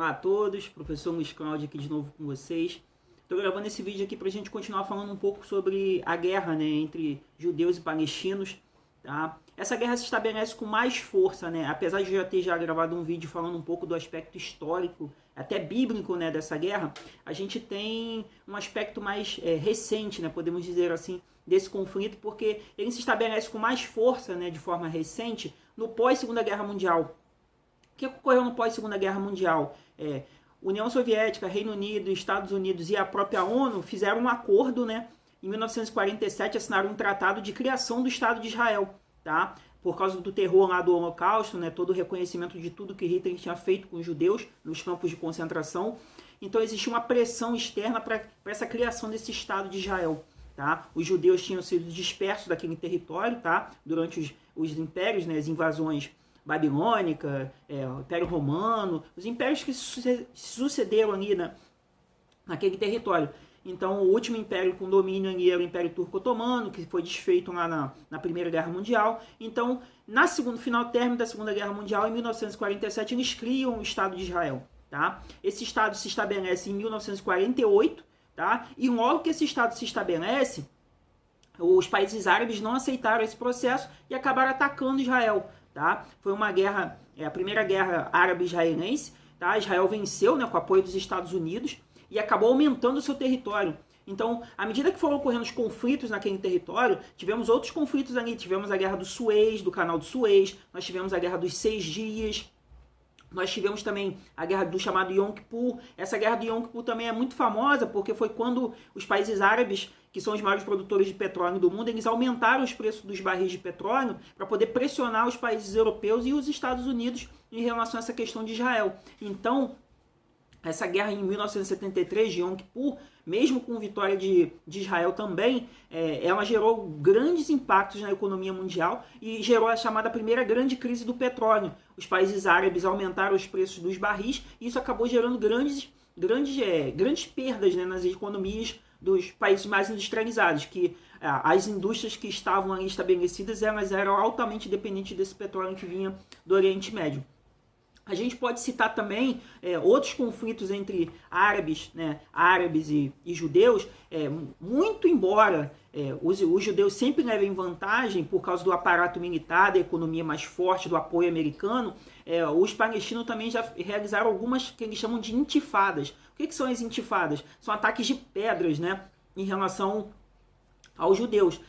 Olá a todos, professor Luiz Cláudio aqui de novo com vocês. Estou gravando esse vídeo aqui para a gente continuar falando um pouco sobre a guerra, né, entre judeus e palestinos. Tá? Essa guerra se estabelece com mais força, né? Apesar de eu já ter gravado um vídeo falando um pouco do aspecto histórico, até bíblico, né, dessa guerra, a gente tem um aspecto mais recente, né, podemos dizer assim, desse conflito, porque ele se estabelece com mais força, né, de forma recente, no pós-Segunda Guerra Mundial. O que ocorreu no pós-Segunda Guerra Mundial? União Soviética, Reino Unido, Estados Unidos e a própria ONU fizeram um acordo, né? Em 1947 assinaram um tratado de criação do Estado de Israel, tá? Por causa do terror lá do Holocausto, né? Todo o reconhecimento de tudo que Hitler tinha feito com os judeus nos campos de concentração. Então existia uma pressão externa para essa criação desse Estado de Israel. Tá? Os judeus tinham sido dispersos daquele território, tá? Durante os impérios, né? As invasões babilônica, o Império Romano, os impérios que sucederam ali naquele território. Então, o último império com domínio ali era o Império Turco-Otomano, que foi desfeito lá na Primeira Guerra Mundial. Então, final término da Segunda Guerra Mundial, em 1947, eles criam o Estado de Israel. Tá? Esse Estado se estabelece em 1948, tá? E logo que esse Estado se estabelece, os países árabes não aceitaram esse processo e acabaram atacando Israel. Tá? Foi uma guerra, a primeira guerra árabe-israelense. Tá? Israel venceu, né, com o apoio dos Estados Unidos e acabou aumentando o seu território. Então, à medida que foram ocorrendo os conflitos naquele território, tivemos outros conflitos ali. Tivemos a guerra do Suez, do canal do Suez, nós tivemos a guerra dos 6 dias, nós tivemos também a guerra do chamado Yom Kippur. Essa guerra do Yom Kippur também é muito famosa porque foi quando os países árabes, que são os maiores produtores de petróleo do mundo, eles aumentaram os preços dos barris de petróleo para poder pressionar os países europeus e os Estados Unidos em relação a essa questão de Israel. Então, essa guerra em 1973 de Yom Kippur, mesmo com vitória de Israel também, ela gerou grandes impactos na economia mundial e gerou a chamada primeira grande crise do petróleo. Os países árabes aumentaram os preços dos barris e isso acabou gerando grandes perdas, né, nas economias dos países mais industrializados, que as indústrias que estavam ali estabelecidas, elas eram altamente dependentes desse petróleo que vinha do Oriente Médio. A gente pode citar também outros conflitos entre árabes, né, e judeus, muito embora os judeus sempre levem vantagem por causa do aparato militar, da economia mais forte, do apoio americano, os palestinos também já realizaram algumas que eles chamam de intifadas. O que são as intifadas? São ataques de pedras, né, em relação aos judeus.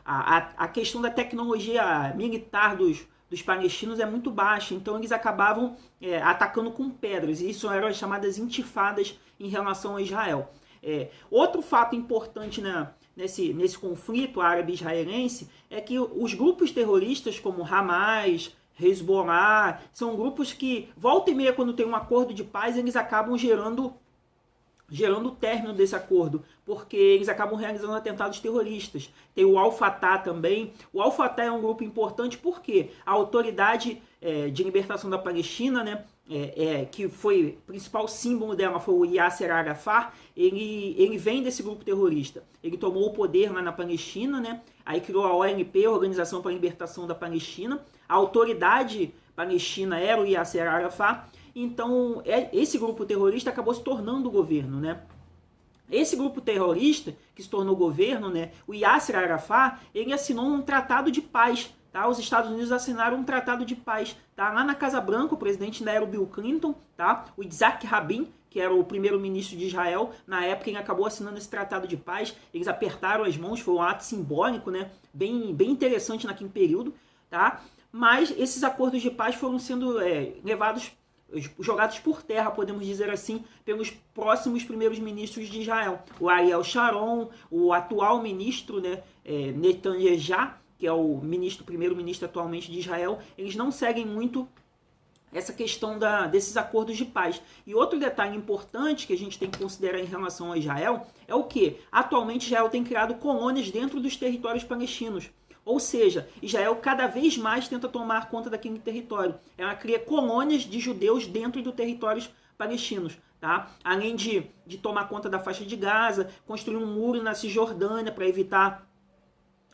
A questão da tecnologia militar dos palestinos é muito baixa, então eles acabavam atacando com pedras, e isso eram as chamadas intifadas em relação a Israel. Outro fato importante nesse conflito árabe-israelense é que os grupos terroristas como Hamas, Hezbollah, são grupos que, volta e meia, quando tem um acordo de paz, eles acabam gerando o término desse acordo, porque eles acabam realizando atentados terroristas. Tem o Al-Fatah também. O Al-Fatah é um grupo importante porque a Autoridade de Libertação da Palestina, né, que foi o principal símbolo dela, foi o Yasser Arafat, ele vem desse grupo terrorista. Ele tomou o poder lá na Palestina, né, aí criou a OLP, a Organização para a Libertação da Palestina. A Autoridade Palestina era o Yasser Arafat. Então, esse grupo terrorista acabou se tornando o governo, né? Esse grupo terrorista que se tornou governo, né, o Yasser Arafat, ele assinou um tratado de paz, tá? Os Estados Unidos assinaram um tratado de paz, tá? Lá na Casa Branca, o presidente ainda era o Bill Clinton, tá? O Yitzhak Rabin, que era o primeiro-ministro de Israel, na época ele acabou assinando esse tratado de paz. Eles apertaram as mãos, foi um ato simbólico, né? Bem interessante naquele período, tá? Mas esses acordos de paz foram sendo jogados por terra, podemos dizer assim, pelos próximos primeiros ministros de Israel. O Ariel Sharon, o atual ministro, né, Netanyahu, que é o primeiro-ministro atualmente de Israel, eles não seguem muito essa questão desses acordos de paz. E outro detalhe importante que a gente tem que considerar em relação a Israel é o que? Atualmente Israel tem criado colônias dentro dos territórios palestinos. Ou seja, Israel cada vez mais tenta tomar conta daquele território. Ela cria colônias de judeus dentro dos territórios palestinos. Tá? Além de tomar conta da faixa de Gaza, construir um muro na Cisjordânia para evitar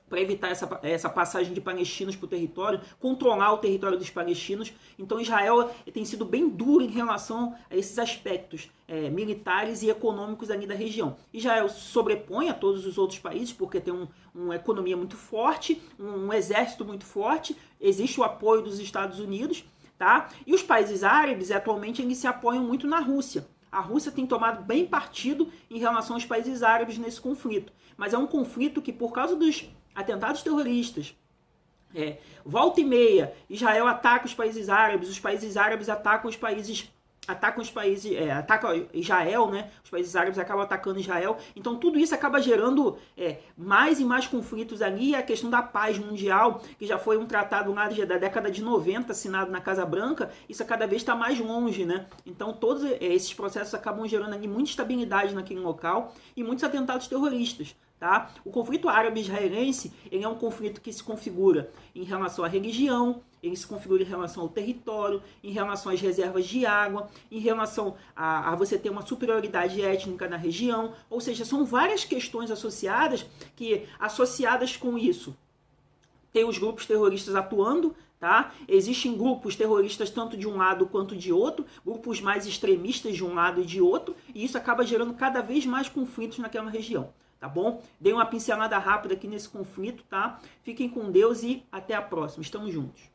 para evitar essa passagem de palestinos para o território, controlar o território dos palestinos. Então Israel tem sido bem duro em relação a esses aspectos militares e econômicos ali da região. Israel se sobrepõe a todos os outros países porque tem uma economia muito forte, um exército muito forte, existe o apoio dos Estados Unidos, tá? E os países árabes atualmente eles se apoiam muito na Rússia. A Rússia tem tomado bem partido em relação aos países árabes nesse conflito. Mas é um conflito que, por causa dos atentados terroristas, volta e meia, Israel ataca os países árabes atacam Israel, né? Os países árabes acabam atacando Israel. Então tudo isso acaba gerando mais e mais conflitos ali. A questão da paz mundial, que já foi um tratado lá da década de 90, assinado na Casa Branca, isso cada vez está mais longe, né? Então todos esses processos acabam gerando ali muita instabilidade naquele local e muitos atentados terroristas. Tá? O conflito árabe-israelense é um conflito que se configura em relação à religião, ele se configura em relação ao território, em relação às reservas de água, em relação a você ter uma superioridade étnica na região, ou seja, são várias questões associadas com isso. Tem os grupos terroristas atuando, tá? Existem grupos terroristas tanto de um lado quanto de outro, grupos mais extremistas de um lado e de outro, e isso acaba gerando cada vez mais conflitos naquela região. Tá bom? Dei uma pincelada rápida aqui nesse conflito, tá? Fiquem com Deus e até a próxima. Estamos juntos.